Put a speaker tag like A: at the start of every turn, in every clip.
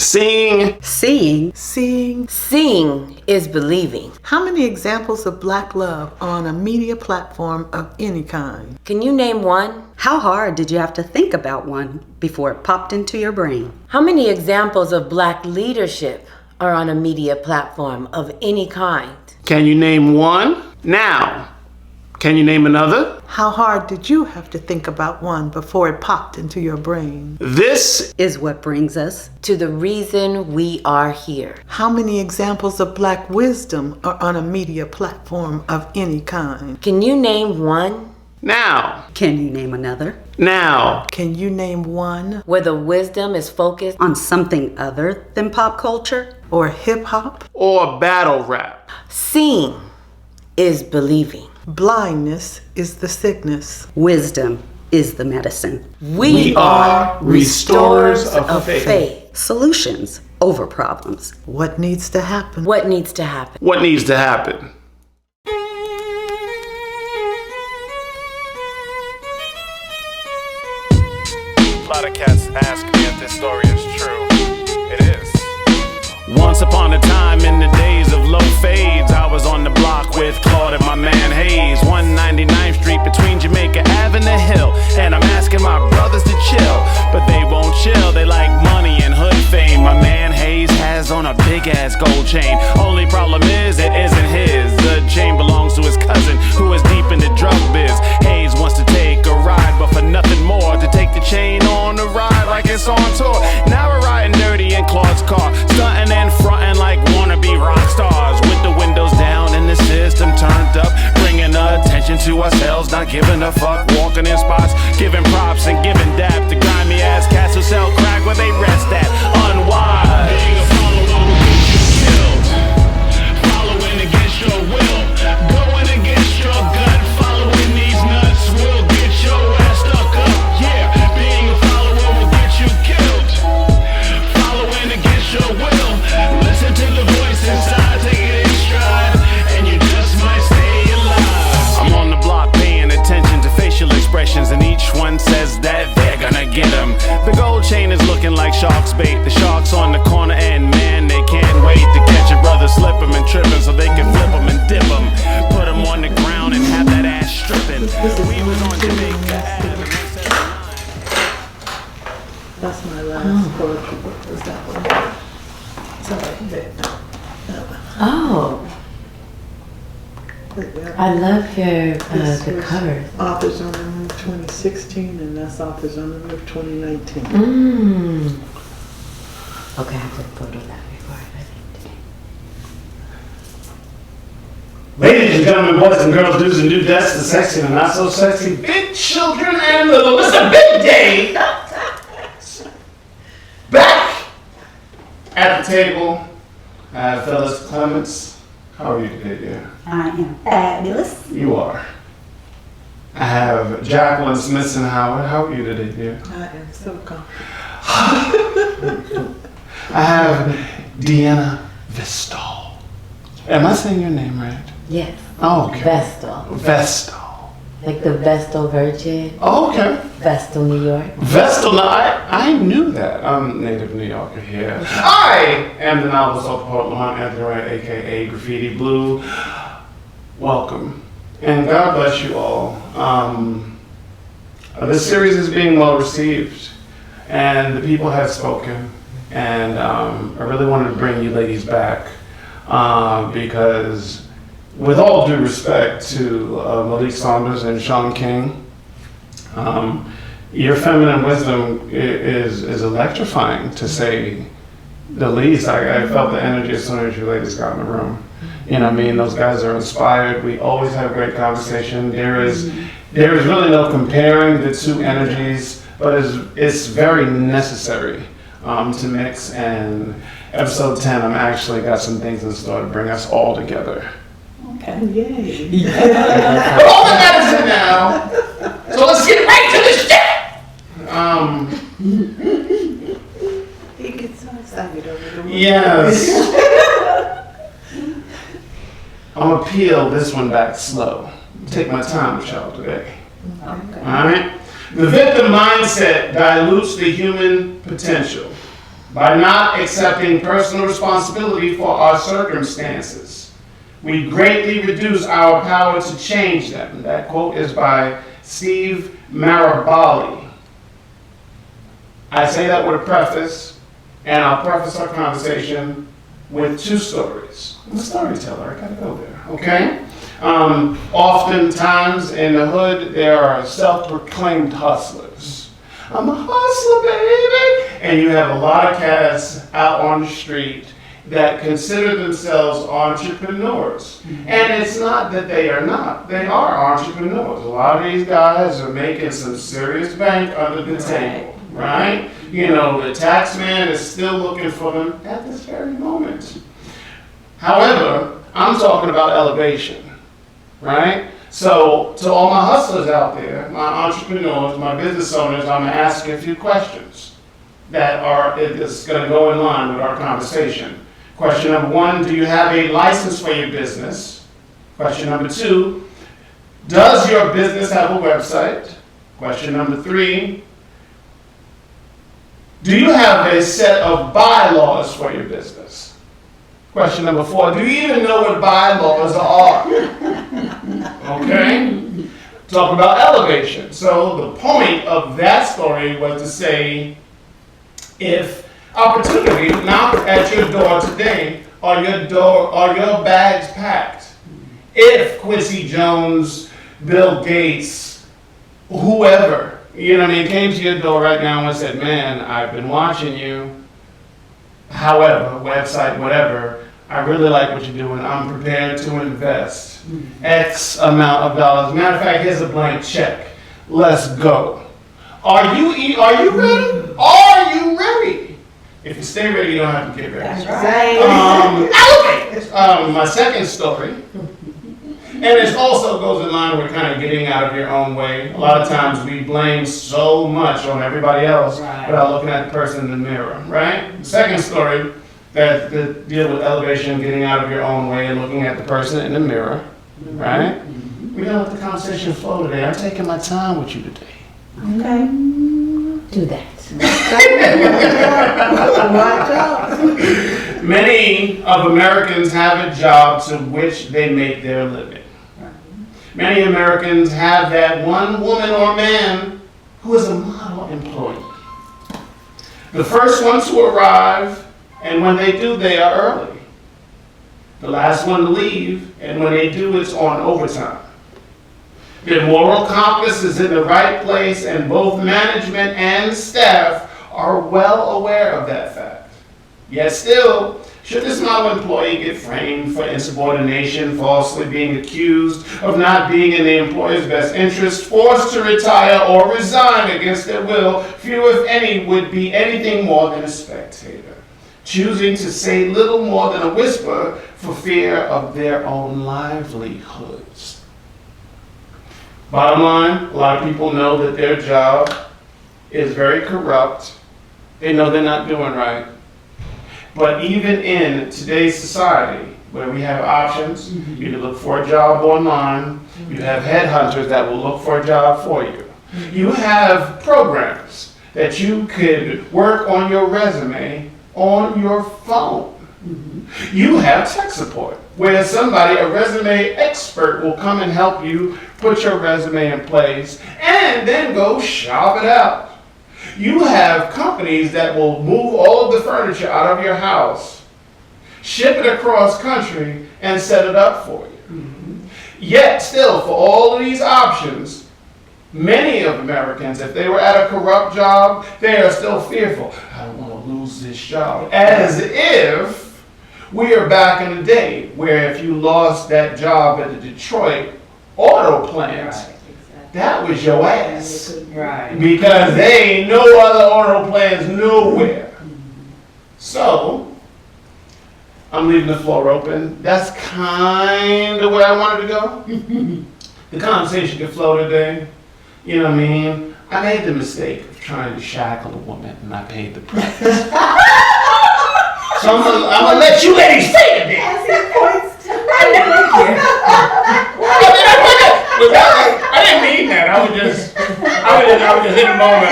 A: Seeing.
B: Seeing.
C: Seeing.
D: Seeing is believing.
C: How many examples of Black love are on a media platform of any kind?
D: Can you name one?
B: How hard did you have to think about one before it popped into your brain?
D: How many examples of Black leadership are on a media platform of any kind?
A: Can you name one? Now, can you name another?
C: How hard did you have to think about one before it popped into your brain?
A: This
B: is what brings us
D: to the reason we are here.
C: How many examples of Black wisdom are on a media platform of any kind?
D: Can you name one?
A: Now.
B: Can you name another?
A: Now.
C: Can you name one?
D: Where the wisdom is focused
B: on something other than pop culture?
C: Or hip hop?
A: Or battle rap?
D: Seeing is believing.
C: Blindness is the sickness.
B: Wisdom is the medicine.
D: We are restorers of faith.
B: Solutions over problems.
C: What needs to happen?
D: What needs to happen?
A: What needs to happen?
E: A lot of cats ask me if this story is true. It is.
A: Once upon a time in the days of low fades, I was on the block with Claude and my man Hayes. 199th Street between Jamaica Ave and the Hill. And I'm asking my brothers to chill, but they won't chill. They like money and hood fame. My man Hayes has on a big ass gold chain. Only problem is it isn't his. The chain belongs to his cousin who is deep in the drug biz. Hayes wants to take a ride, but for nothing more to take the chain on the ride like it's on tour. Now we're riding dirty in Claude's car, stunting and fronting like wannabe rock stars, with the windows down and the system turned up, bringing attention to ourselves, not giving a fuck, walking in spots, giving props and giving dap to grimy ass cats who sell crack where they rest at, unwise. Being a follower will get you killed, following against your will, going against your gut, following these nuts will get your ass stuck up. Yeah, being a follower will get you killed, following against your will. Listen to the voice inside, take it in stride, and you just might stay alive. I'm on the block paying attention to facial expressions, and each one says that they're gonna get them. The gold chain is looking like shark's bait. The shark's on the corner, and man, they can't wait to catch your brother slipping and tripping so they can flip them and dip them. Put them on the ground and have that ass stripping. We was on Jamaica Ave.
C: That's my last poetry book, was that one. Sorry.
D: Oh, I love your the covers.
C: Authors on the Move 2016, and that's Authors on the Move 2019.
D: Okay, I have to photo that before I read it.
A: Ladies and gentlemen, boys and girls, dudes and dudettes, the sexy and the not so sexy, big children and little, it's a big day. Back at the table, I have Phillis Clements. How are you today, dear?
B: I am fabulous.
A: You are. I have Jacquelyn Smithson Howard. How are you today, dear?
C: I am so confident.
A: I have Deanna Vestal. Am I saying your name right?
D: Yes.
A: Oh, okay.
D: Vestal.
A: Vestal.
D: Like the Vestal Virgin.
A: Oh, okay.
D: Vestal, New York.
A: Vestal, no, I knew that. I'm native New Yorker here. I am the novelist, author, poet, Lamont Anthony Wright, aka Graffiti Bleu. Welcome. And God bless you all. This series is being well received, and the people have spoken, and I really wanted to bring you ladies back because, with all due respect to Malik Saunders and Sean King, your feminine wisdom is electrifying, to say the least. I felt the energy as soon as you ladies got in the room. You know what I mean? Those guys are inspired. We always have great conversation. There is really no comparing the two energies, but it's very necessary to mix. And episode 10, I'm actually got some things in store to bring us all together.
C: Okay. Yay.
A: Yeah. But all that matters in now. So let's get right to this shit.
C: He gets so excited over the
A: Yes. I'm gonna peel this one back slow. Take my time with y'all today.
C: Okay.
A: Alright? The victim mindset dilutes the human potential. by not accepting personal responsibility for our circumstances. We greatly reduce our power to change them. That quote is by Steve Maraboli. I say that with a preface, and I'll preface our conversation with two stories. I'm a storyteller, I gotta go there, okay? Oftentimes in the hood, there are self-proclaimed hustlers. I'm a hustler, baby! And you have a lot of cats out on the street that consider themselves entrepreneurs. And it's not that they are not. They are entrepreneurs. A lot of these guys are making some serious bank under the table, right? You know, the tax man is still looking for them at this very moment. However, I'm talking about elevation, right? So to all my hustlers out there, my entrepreneurs, my business owners, I'm gonna ask you a few questions that is gonna go in line with our conversation. Question number one, do you have a license for your business? Question number two, does your business have a website? Question number three, do you have a set of bylaws for your business? Question number four, do you even know what bylaws are? Okay? Talk about elevation. So the point of that story was to say, if opportunity knocked at your door today, are your bags packed? If Quincy Jones, Bill Gates, whoever, you know what I mean, came to your door right now and said, man, I've been watching you, however, website, whatever, I really like what you're doing, I'm prepared to invest X amount of dollars. Matter of fact, here's a blank check. Let's go. Are you ready? Are you ready? If you stay ready, you don't have to get ready.
D: That's right.
A: Elevate. My second story, and it also goes in line with kind of getting out of your own way. A lot of times we blame so much on everybody else without looking at the person in the mirror, right? The second story that deal with elevation, getting out of your own way and looking at the person in the mirror, right? We're gonna let the conversation flow today. I'm taking my time with you today.
D: Okay. Do that.
A: Many of Americans have a job to which they make their living. Many Americans have that one woman or man who is a model employee. The first one to arrive, and when they do, they are early. The last one to leave, and when they do, it's on overtime. Their moral compass is in the right place, and both management and staff are well aware of that fact. Yet still, should this model employee get framed for insubordination, falsely being accused of not being in the employer's best interest, forced to retire or resign against their will, few if any would be anything more than a spectator, choosing to say little more than a whisper for fear of their own livelihoods. Bottom line, a lot of people know that their job is very corrupt. They know they're not doing right. But even in today's society, where we have options, you can look for a job online, you have headhunters that will look for a job for you. You have programs that you could work on your resume on your phone. You have tech support, where somebody, a resume expert, will come and help you put your resume in place and then go shop it out. You have companies that will move all of the furniture out of your house, ship it across country, and set it up for you. Yet still, for all of these options, many of Americans, if they were at a corrupt job, they are still fearful. I don't want to lose this job. As if we are back in the day where if you lost that job at the Detroit auto plant, that was your ass.
D: Right.
A: Because there ain't no other auto plants nowhere. So, I'm leaving the floor open. That's kind of where I wanted to go. The conversation could flow today. You know what I mean? I made the mistake of trying to shackle a woman, and I paid the price. So I'm gonna let you ladies say it then. I didn't mean that. I was just in the moment.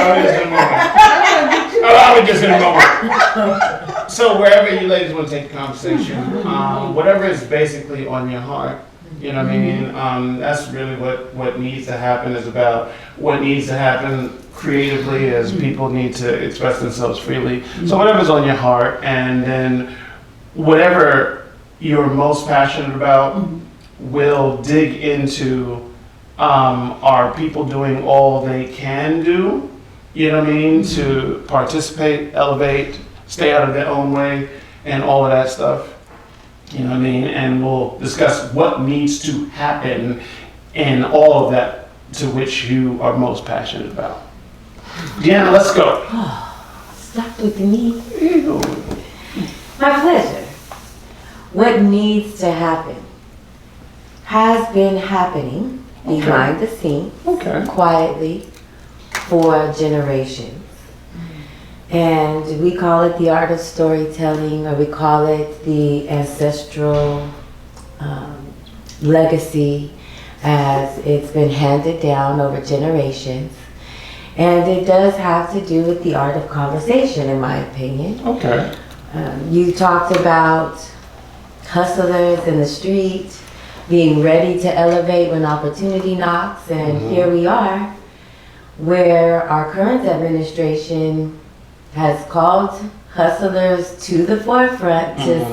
A: I was just gonna go. So wherever you ladies want to take the conversation, whatever is basically on your heart, you know what I mean? That's really what needs to happen is about what needs to happen creatively as people need to express themselves freely. So whatever's on your heart, and then whatever you're most passionate about, will dig into are people doing all they can do, you know what I mean, to participate, elevate, stay out of their own way, and all of that stuff, you know what I mean, and we'll discuss what needs to happen in all of that to which you are most passionate about. Deanna, let's go.
D: Start with me.
A: Ew.
D: My pleasure. What needs to happen has been happening behind the scenes, quietly, for generations. And we call it the art of storytelling, or we call it the ancestral legacy, as it's been handed down over generations. And it does have to do with the art of conversation, in my opinion.
A: Okay.
D: You talked about hustlers in the street being ready to elevate when opportunity knocks, and here we are, where our current administration has called hustlers to the forefront to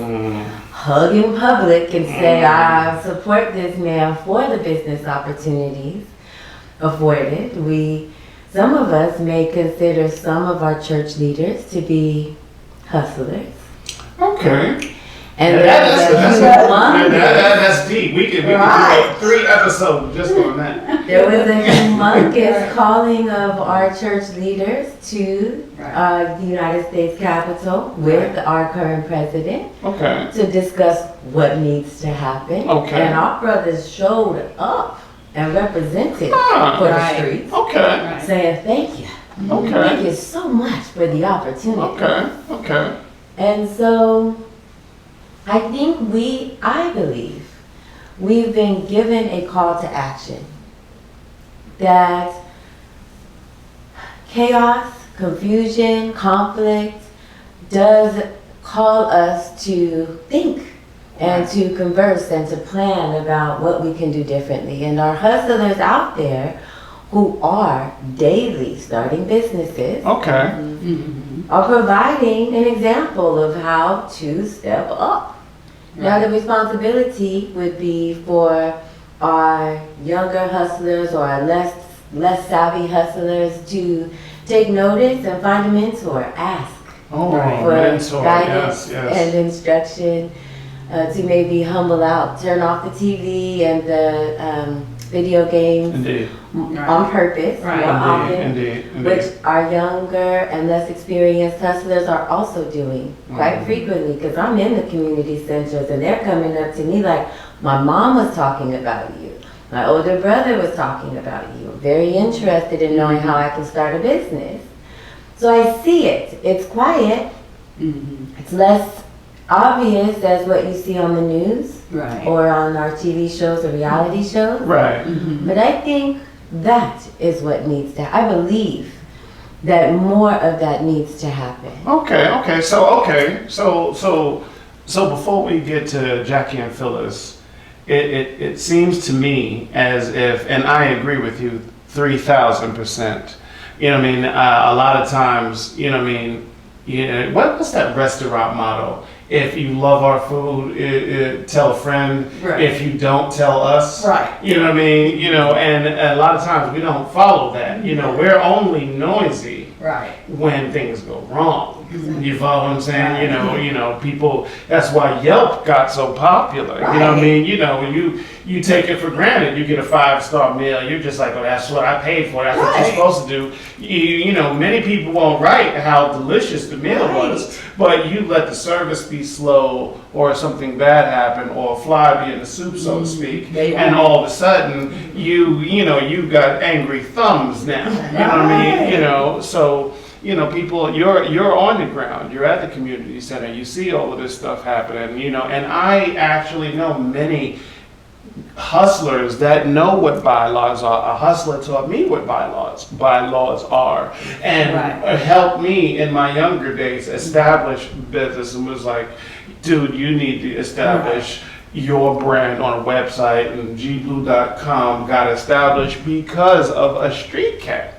D: hug in public and say, I support this man for the business opportunities afforded. Some of us may consider some of our church leaders to be hustlers.
A: Okay.
D: And
A: that's deep. We could do like 3 episodes just on that.
D: There was a humongous calling of our church leaders to the United States Capitol with our current president to discuss what needs to happen. And our brothers showed up and represented for the streets, saying thank you. Thank you so much for the opportunity. And so I believe we've been given a call to action that chaos, confusion, conflict does call us to think and to converse and to plan about what we can do differently. And our hustlers out there who are daily starting businesses are providing an example of how to step up. Now the responsibility would be for our younger hustlers or our less savvy hustlers to take notice and find a mentor, ask for guidance and instruction, to maybe humble out, turn off the TV and the video games on purpose more often, which our younger and less experienced hustlers are also doing quite frequently, because I'm in the community centers and they're coming up to me like, my mom was talking about you, my older brother was talking about you, I'm very interested in knowing how I can start a business. So I see it. It's quiet. It's less obvious as what you see on the news or on our TV shows or reality shows. But I think that is what needs to happen. I believe that more of that needs to happen.
A: So before we get to Jackie and Phyllis, it seems to me as if, and I agree with you 3,000%. You know what I mean? A lot of times, you know what I mean? What's that restaurant motto? If you love our food, tell a friend. If you don't, tell us. You know what I mean? You know, and a lot of times we don't follow that. You know, we're only noisy when things go wrong. You follow what I'm saying? You know, people. That's why Yelp got so popular. You know what I mean? You know, when you take it for granted, you get a 5-star meal. You're just like, well, that's what I paid for. That's what you're supposed to do. You know, many people won't write how delicious the meal was, but you let the service be slow, or something bad happen, or a fly be in the soup, so to speak, and all of a sudden you got angry thumbs now. You know what I mean? You know, so. You know, people, you're on the ground, you're at the community center, you see all of this stuff happening, you know, and I actually know many hustlers that know what bylaws are. A hustler taught me what bylaws are, and helped me in my younger days establish business, and was like, dude, you need to establish your brand on a website, and gblue.com got established because of a street cat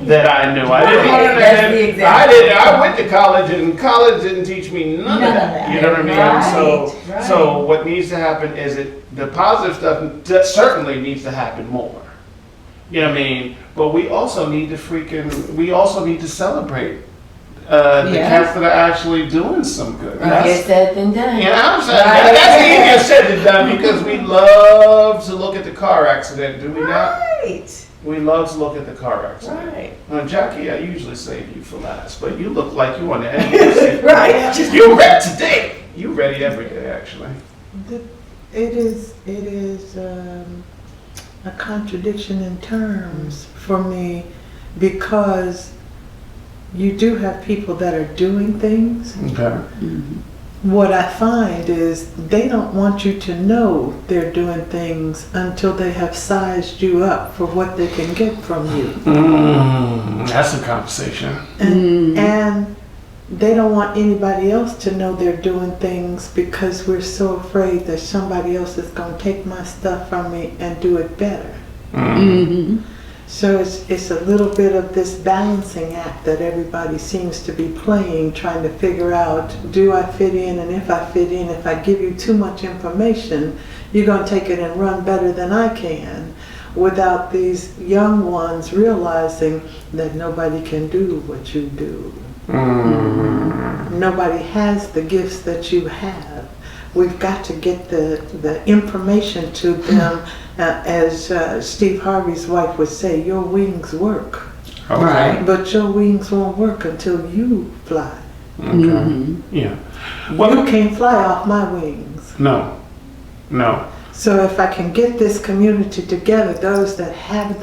A: that I knew. I didn't learn I went to college, and college didn't teach me none of that. You know what I mean? So what needs to happen is the positive stuff certainly needs to happen more. You know what I mean? But we also need to celebrate the cats that are actually doing some good.
D: Easier said than done.
A: Yeah, I'm saying that's easier said than done, because we love to look at the car accident, do we not?
F: Right.
A: We love to look at the car accident.
F: Right.
A: Now, Jackie, I usually save you for last, but you look like you on the edge of your seat.
F: Right.
A: You're ready today. You ready every day, actually.
C: It is a contradiction in terms for me, because you do have people that are doing things.
A: Okay.
C: What I find is they don't want you to know they're doing things until they have sized you up for what they can get from you.
A: That's a conversation.
C: And they don't want anybody else to know they're doing things, because we're so afraid that somebody else is going to take my stuff from me and do it better. So it's a little bit of this balancing act that everybody seems to be playing, trying to figure out, do I fit in? And if I fit in, if I give you too much information, you're going to take it and run better than I can, without these young ones realizing that nobody can do what you do. Nobody has the gifts that you have. We've got to get the information to them. As Steve Harvey's wife would say, your wings work.
A: Okay.
C: But your wings won't work until you fly.
A: Okay. Yeah. Well,
C: you can't fly off my wings.
A: No.
C: So if I can get this community together, those that have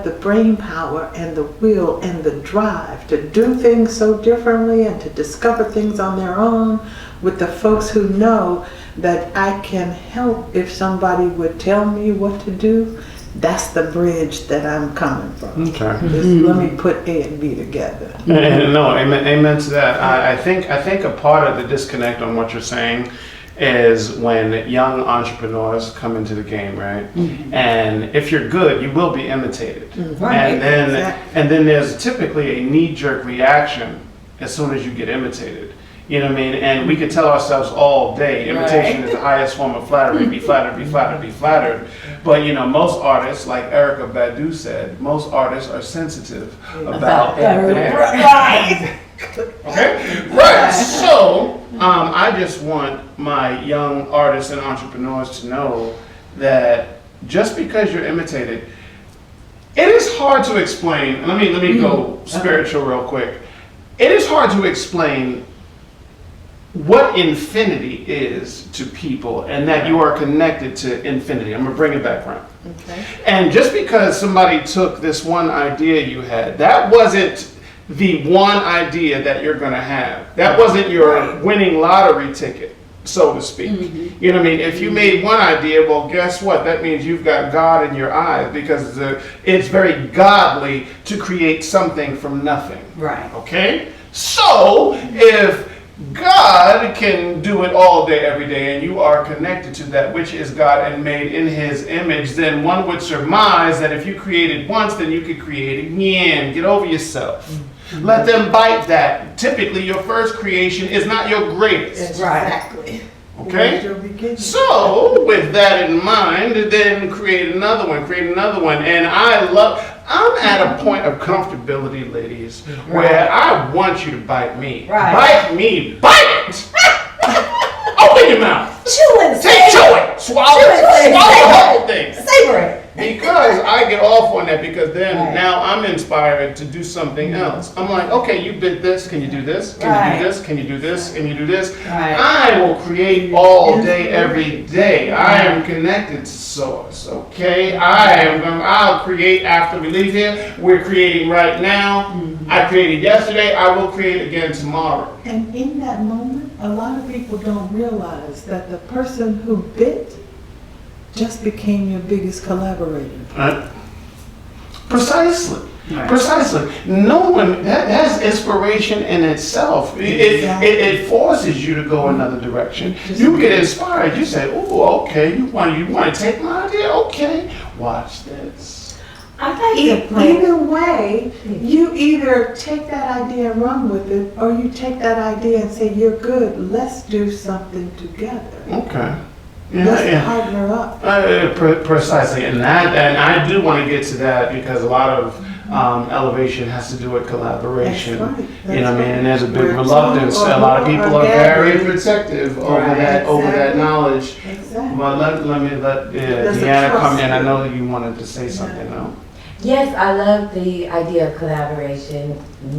C: the brain power and the will and the drive to do things so differently and to discover things on their own, with the folks who know that I can help if somebody would tell me what to do, that's the bridge that I'm coming from.
A: Okay.
C: Just let me put A and B together.
A: And no, amen to that. I think a part of the disconnect on what you're saying is when young entrepreneurs come into the game, right? And if you're good, you will be imitated.
C: Right.
A: And then there's typically a knee-jerk reaction as soon as you get imitated. You know what I mean? And we could tell ourselves all day, imitation is the highest form of flattery. Be flattered, be flattered, be flattered. But you know, most artists, like Erykah Badu said, most artists are sensitive about their
F: Right.
A: Okay? Right. So, I just want my young artists and entrepreneurs to know that just because you're imitated, it is hard to explain. Let me go spiritual real quick. It is hard to explain what infinity is to people, and that you are connected to infinity. I'm gonna bring it back around.
C: Okay.
A: And just because somebody took this one idea you had, that wasn't the one idea that you're gonna have. That wasn't your winning lottery ticket, so to speak. You know what I mean? If you made one idea, well, guess what? That means you've got God in your eyes, because it's very godly to create something from nothing.
F: Right.
A: Okay? So, if God can do it all day, every day, and you are connected to that which is God and made in His image, then one would surmise that if you created once, then you could create again. Get over yourself. Let them bite that. Typically, your first creation is not your greatest.
C: Exactly.
A: Okay? So, with that in mind, then create another one, And I'm at a point of comfortability, ladies, where I want you to bite me.
F: Right.
A: Bite me. Bite it! Open your mouth.
F: Chew it.
A: Chew it. Swallow the whole thing.
F: Savor it.
A: Because I get off on that, because then now I'm inspired to do something else. I'm like, okay, you did this. Can you do this? Can you do this? Can you do this? Can you do this?
F: Right.
A: I will create all day, every day. I am connected to source. Okay, I'll create after we leave here. We're creating right now. I created yesterday. I will create again tomorrow.
C: And in that moment, a lot of people don't realize that the person who bit just became your biggest collaborator.
A: Precisely.
B: Right.
A: Precisely. Knowing that's inspiration in itself. It forces you to go another direction. You get inspired. You say, "Oh, okay. You want to take my idea? Okay. Watch this."
D: I'd like to play.
C: Either way, you either take that idea and run with it, or you take that idea and say, "You're good. Let's do something together.
A: Okay.
C: Let's partner up."
A: Precisely, and I do want to get to that because a lot of elevation has to do with collaboration.
C: That's right.
A: You know what I mean? And there's a big
C: We're
A: reluctance.
C: two
A: A lot of
C: or
A: people
C: more
A: are very
C: gathered.
A: protective over
C: Right,
A: that
C: exactly.
A: knowledge.
C: Exactly.
A: Well, let
C: There's a
A: Deanna come
C: trust
A: in. I
C: there.
A: know that you wanted to say something. No?
D: Yes, I love the idea of collaboration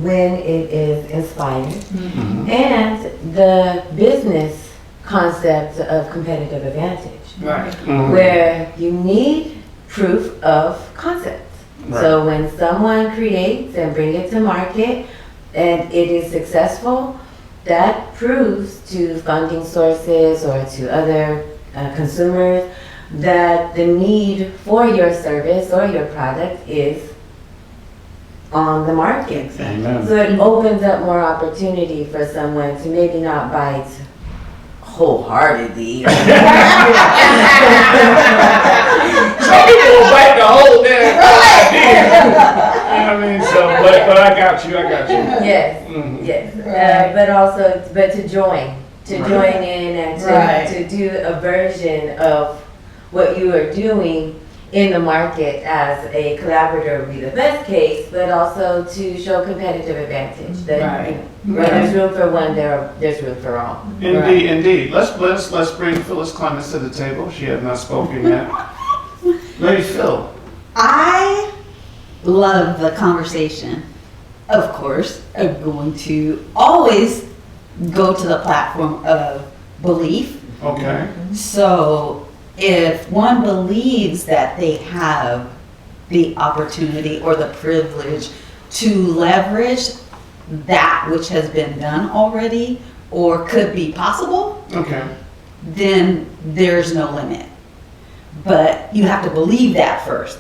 D: when it is inspired.
A: Mm-hmm.
D: And the business concept of competitive advantage,
B: Right.
D: where you need proof of concept.
A: Right.
D: So when someone creates and bring it to market and it is successful, that proves to funding sources or to other consumers that the need for your service or your product is on the market.
A: Amen.
D: So it opens up more opportunity for someone to maybe not bite wholeheartedly.
A: Some people will bite the whole damn idea. You know what I mean? So, but I got you.
D: Yes,
A: Mhm.
D: yes. But also, to join in and to do a version of what you are doing in the market as a collaborator would be the best case, but also to show competitive advantage. That
B: Right.
D: where there's room for one, there's room for all.
A: Indeed. Let's bring Phillis Clements to the table. She has not spoken yet. Lady Phil.
B: I love the conversation. Of course, I'm going to always go to the platform of belief.
A: Okay.
B: So if one believes that they have the opportunity or the privilege to leverage that which has been done already or could be possible,
A: Okay.
B: then there's no limit. But you have to believe that first.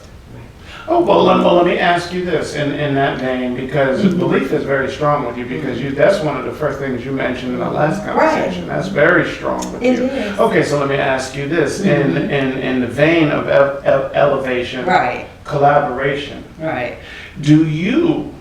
A: Oh, well, let me ask you this in that vein, because belief is very strong with you, because that's one of the first things you mentioned in the last conversation. That's very strong with
B: It
A: you.
B: is.
A: Okay, so let me ask you this, in the vein of elevation,
B: Right,
A: collaboration,
B: right.
A: do you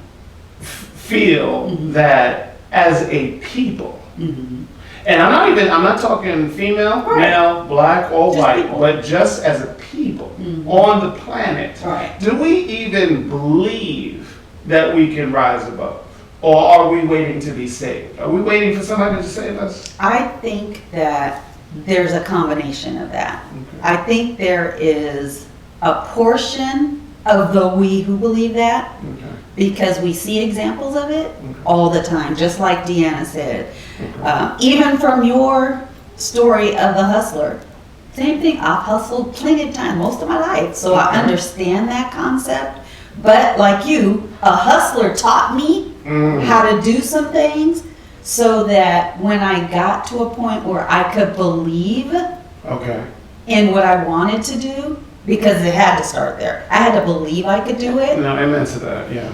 A: feel that as a people, and I'm not talking female,
B: Right.
A: male, black, or
B: Just
A: white,
B: people.
A: but just as a people on the planet,
B: Right.
A: do we even believe that we can rise above? Or are we waiting to be saved? Are we waiting for somebody to save us?
B: I think that there's a combination of that. I think there is a portion of the we who believe that,
A: Okay.
B: because we see examples of it all the time, just like Deanna said. Even from your story of the hustler, same thing. I've hustled plenty of times, most of my life, so I understand that concept. But like you, a hustler taught me how to do some things so that when I got to a point where I could believe
A: Okay.
B: in what I wanted to do, because it had to start there. I had to believe I could do it
A: No, amen to that, yeah.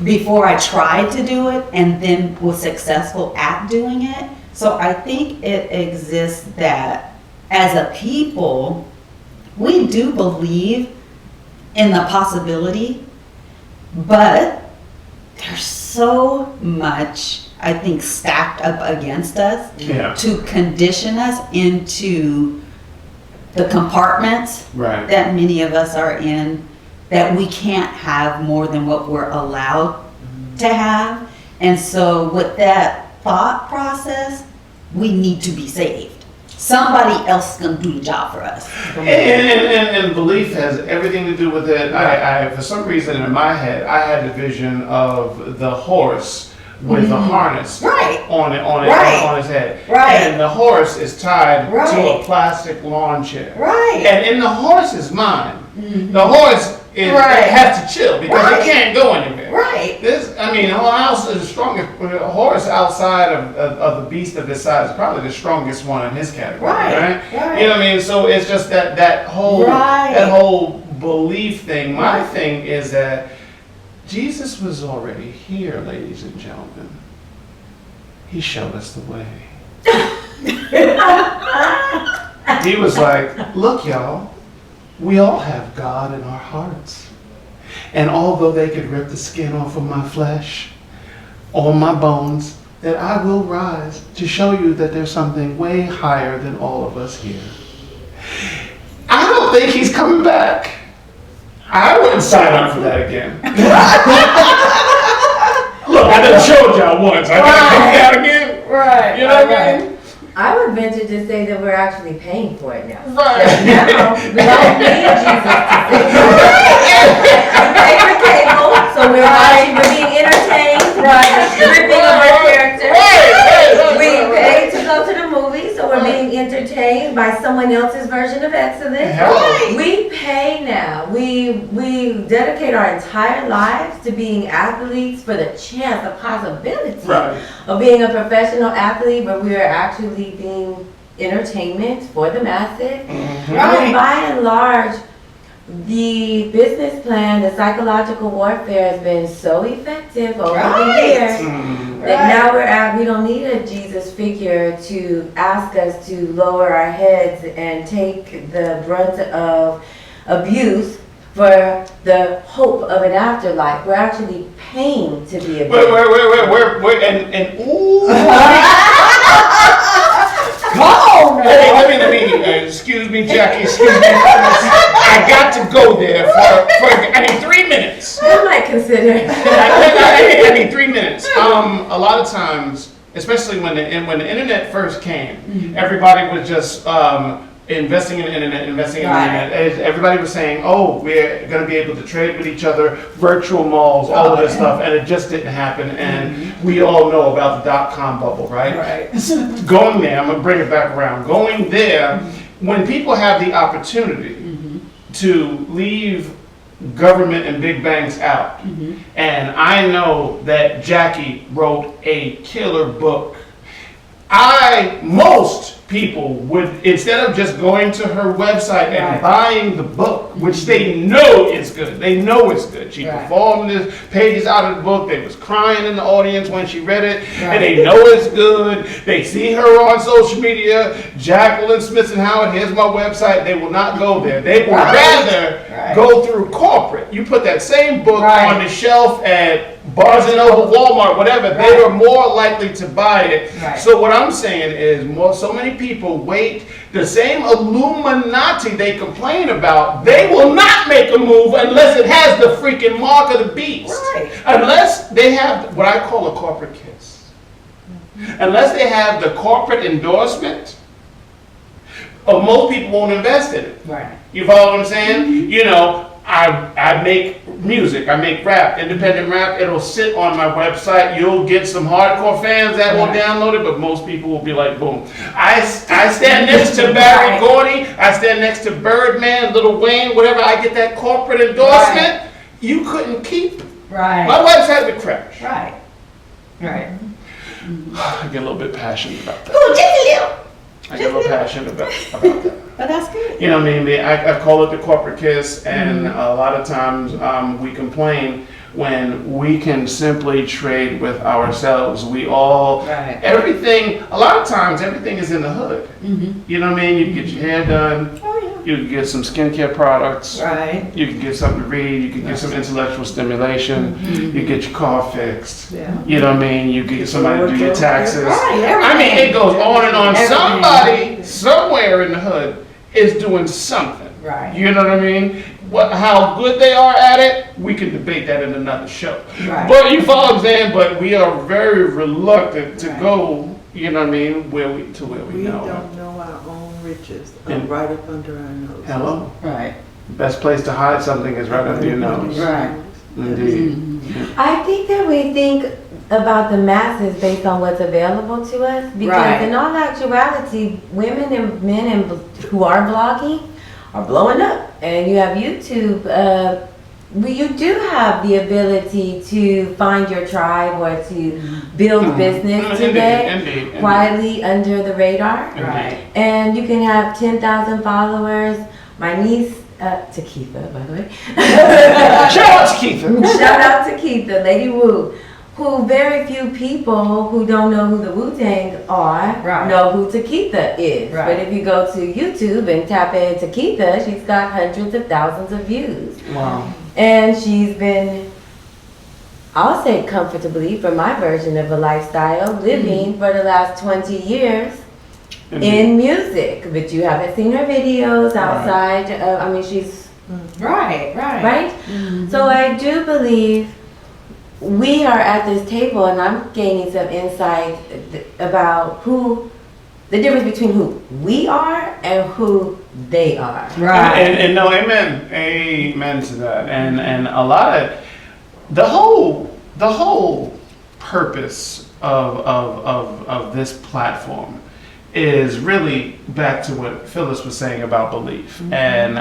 B: before I tried to do it and then was successful at doing it. So I think it exists that as a people, we do believe in the possibility, but there's so much, I think, stacked up against us
A: Yeah.
B: to condition us into the compartments
A: Right.
B: that many of us are in, that we can't have more than what we're allowed to have. And so with that thought process, we need to be saved. Somebody else is gonna do the job for us.
A: And belief has everything to do with it. I for some reason in my head, I had the vision of the horse with a harness
B: Right.
A: on his head.
B: Right.
A: And the horse is tied to
B: Right.
A: a plastic lawn chair.
B: Right.
A: And in the horse's mind, the horse has to chill because it can't go anywhere.
B: Right.
A: A house is the strongest. A horse outside of the beast of his size is probably the strongest one in his category. Right. You know what I mean? So it's just that whole belief thing. My thing is that Jesus was already here, ladies and gentlemen. He showed us the way. He was like, look, y'all, we all have God in our hearts. And although they could rip the skin off of my flesh, on my bones, that I will rise to show you that there's something way higher than all of us here. I don't think he's coming back. I wouldn't sign up for that again. Look, I done showed y'all once. I gotta come down again.
B: Right.
A: You know what I mean?
D: I would venture to say that we're actually paying for it now.
A: Right.
D: Now, we don't need Jesus to save us. We pay for cable, so we're being entertained by the stripping of our character. We pay to go to the movie, so we're being entertained by someone else's version of Exodus. We pay now. We dedicate our entire lives to being athletes for the chance, the possibility of being a professional athlete, where we are actually being entertainment for the masses. And by and large, the business plan, the psychological warfare has been so effective over the years that now we don't need a Jesus figure to ask us to lower our heads and take the brunt of abuse for the hope of an afterlife. We're actually paying to be abused.
A: Wait, ooh. Let me, excuse me, Jackie, excuse me. I got to go there for 3 minutes.
D: I might consider.
A: I need 3 minutes. A lot of times, especially when the internet first came, everybody was just investing in the internet. Everybody was saying, oh, we're going to be able to trade with each other, virtual malls, all of this stuff, and it just didn't happen. And we all know about the .com bubble, right? Going there, I'm going to bring it back around. Going there, when people have the opportunity to leave government and big banks out, and I know that Jackie wrote a killer book. Most people would, instead of just going to her website and buying the book, which they know is good. They know it's good. She performed the pages out of the book. They was crying in the audience when she read it, and they know it's good. They see her on social media, Jacquelyn Smithson Howard, here's my website. They will not go there. They will rather go through corporate. You put that same book on the shelf at Barnes & Noble, Walmart, whatever, they are more likely to buy it. So what I'm saying is, so many people wait. The same Illuminati they complain about, they will not make a move unless it has the freaking mark of the beast. Unless they have what I call a corporate kiss. Unless they have the corporate endorsement, most people won't invest in it. You follow what I'm saying? You know, I make music, I make rap, independent rap. It'll sit on my website. You'll get some hardcore fans that will download it, but most people will be like, boom. I stand next to Barry Gordy, I stand next to Birdman, Lil Wayne, whatever. I get that corporate endorsement. You couldn't keep it. My website would crash. I get a little bit passionate about that.
B: Oh, just a little.
A: I get a little passionate about that.
B: But that's good.
A: You know what I mean? I call it the corporate kiss, and a lot of times we complain when we can simply trade with ourselves. We all, everything, a lot of times everything is in the hood. You know what I mean? You can get your hair done. You can get some skincare products. You can get something to read. You can get some intellectual stimulation. You get your car fixed. You know what I mean? You get somebody to do your taxes. I mean, it goes on and on. Somebody, somewhere in the hood is doing something. You know what I mean? How good they are at it, we can debate that in another show. But you follow what I'm saying? But we are very reluctant to go, you know what I mean, where we know.
C: We don't know our own riches right up under our nose.
A: Hello? Best place to hide something is right under your nose. Indeed.
D: I think that we think about the masses based on what's available to us, because in all actuality, women and men who are blogging are blowing up, and you have YouTube you do have the ability to find your tribe or to build business today
A: Indeed.
D: quietly under the radar.
B: Right.
D: And you can have 10,000 followers. My niece, Takitha, by the way.
A: Shout out to Keith.
D: Shout out to Keitha, Lady Wu, who very few people who don't know who the Wu-Tang are
B: Right.
D: know who Takitha is.
B: Right.
D: But if you go to YouTube and tap in Takitha, she's got hundreds of thousands of views.
A: Wow.
D: And she's been, I'll say comfortably, for my version of a lifestyle, living for the last 20 years in music. But you haven't seen her videos outside of, I mean, she's,
B: Right.
D: right? So I do believe we are at this table, and I'm gaining some insight about the difference between who we are and who they are.
B: Right.
A: And no, amen to that. And a lot of the whole purpose of this platform is really back to what Phyllis was saying about belief. And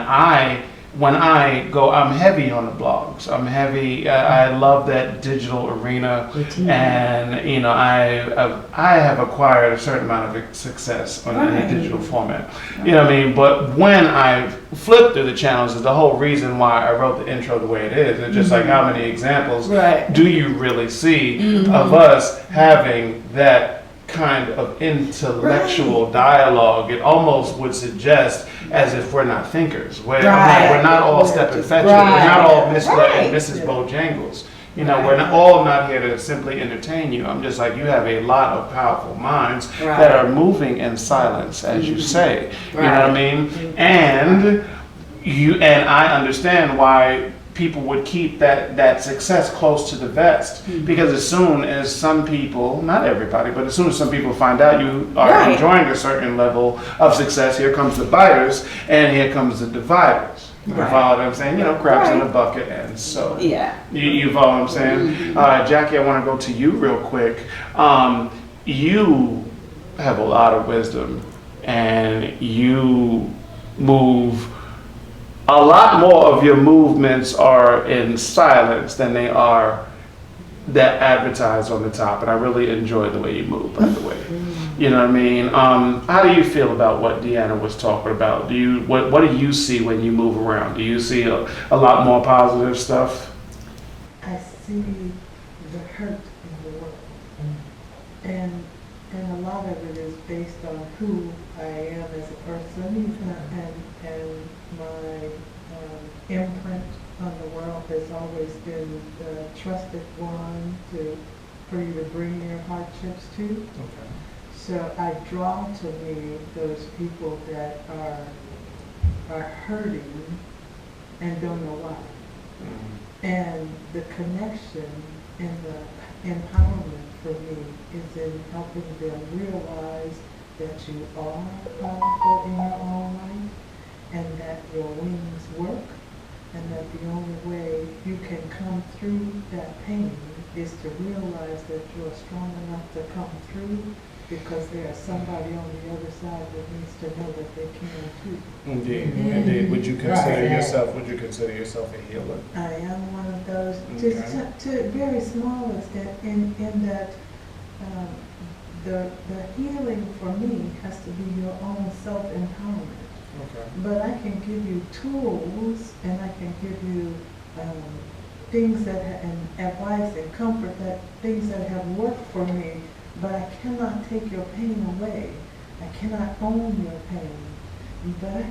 A: when I go, I'm heavy on the blogs. I'm heavy. I love that digital arena, and I have acquired a certain amount of success in a digital format. You know what I mean? But when I flip through the channels, is the whole reason why I wrote the intro the way it is. It's just like, how many examples do you really see of us having that kind of intellectual dialogue? It almost would suggest as if we're not thinkers. We're not all step and fetch. We're not all Mr. and Mrs. Bojangles. We're all not here to simply entertain you. I'm just like, you have a lot of powerful minds that are moving in silence, as you say. You know what I mean? And I understand why people would keep that success close to the vest, because as soon as some people, not everybody, but as soon as some people find out you are enjoying a certain level of success, here comes the biters and here comes the dividers. You follow what I'm saying? Crabs in a bucket, and so you follow what I'm saying? Jackie, I want to go to you real quick. You have a lot of wisdom, and you move. A lot more of your movements are in silence than they are that advertised on the top, and I really enjoy the way you move, by the way. You know what I mean? How do you feel about what Deanna was talking about? What do you see when you move around? Do you see a lot more positive stuff?
C: I see the hurt in the world, and a lot of it is based on who I am as a person, and my imprint on the world has always been the trusted one for you to bring your hardships to.
A: Okay.
C: So I draw to me those people that are hurting and don't know why. And the connection and the empowerment for me is in helping them realize that you are powerful in your own right, and that your wings work, and that the only way you can come through that pain is to realize that you're strong enough to come through, because there's somebody on the other side that needs to know that they can too.
A: Indeed. Would you consider yourself a healer?
C: I am one of those, just to a very small extent, in that the healing for me has to be your own self-empowerment.
A: Okay.
C: But I can give you tools, and I can give you things and advice and comfort, that things that have worked for me, but I cannot take your pain away. I cannot own your pain, but I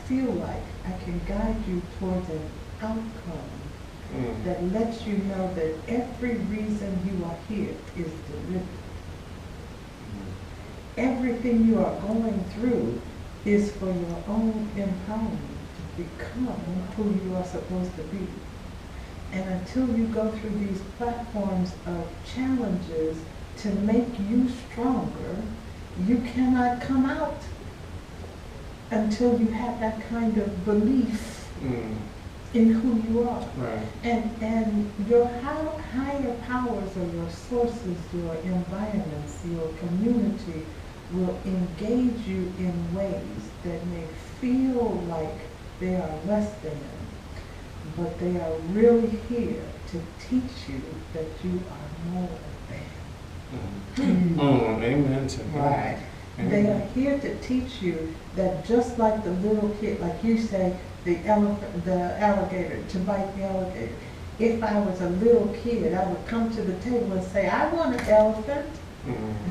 C: feel like I can guide you towards an outcome that lets you know that every reason you are here is deliberate. Everything you are going through is for your own empowerment to become who you are supposed to be. And until you go through these platforms of challenges to make you stronger, you cannot come out until you have that kind of belief in who you are.
A: Right.
C: And your higher powers, or your sources, your environments, your community will engage you in ways that may feel like they are less than, but they are really here to teach you that you are more than.
A: Amen to that.
C: Right. They are here to teach you that just like the little kid, like you say, the alligator, to bite the alligator. If I was a little kid, I would come to the table and say, I want an elephant.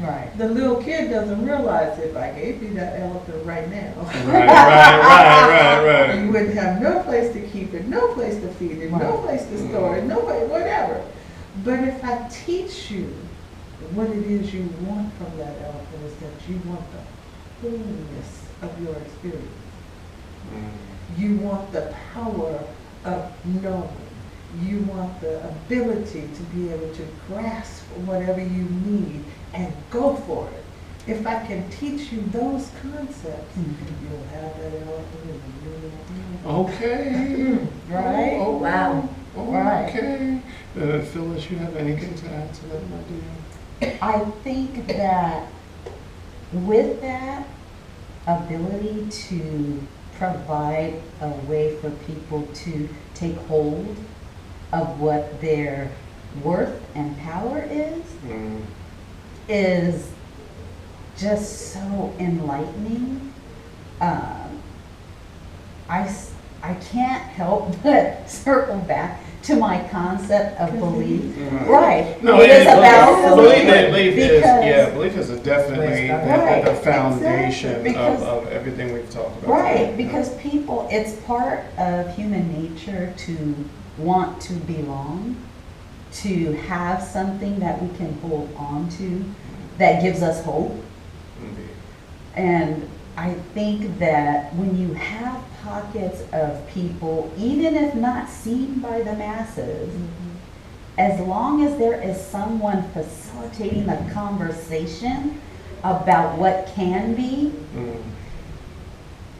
B: Right.
C: The little kid doesn't realize if I gave you that elephant right now.
A: Right.
C: You wouldn't have no place to keep it, no place to feed it, no place to store it, no way, whatever. But if I teach you what it is you want from that elephant, is that you want the wholeness of your experience. You want the power of knowing. You want the ability to be able to grasp whatever you need and go for it. If I can teach you those concepts, you'll have that elephant in the
A: Okay.
C: Right?
D: Oh, wow.
A: Okay. Phyllis, you have anything to add to that, my dear?
B: I think that with that ability to provide a way for people to take hold of what their worth and power is just so enlightening. I can't help but circle back to my concept of belief. Right.
A: No,
B: it is about
A: belief is definitely
B: Right.
A: the foundation
B: Exactly.
A: of everything we've talked about.
B: Right, because people, it's part of human nature to want to belong, to have something that we can hold on to that gives us hope.
A: Indeed.
B: And I think that when you have pockets of people, even if not seen by the masses, as long as there is someone facilitating the conversation about what can be,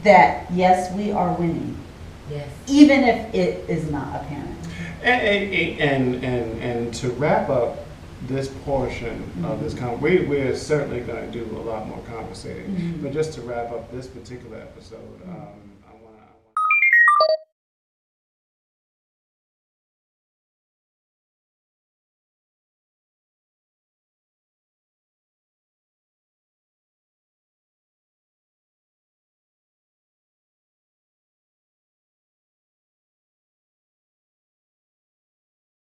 B: that yes, we are winning.
D: Yes.
B: Even if it is not apparent.
A: And to wrap up this portion of this we're certainly going to do a lot more conversating. But just to wrap up this particular episode,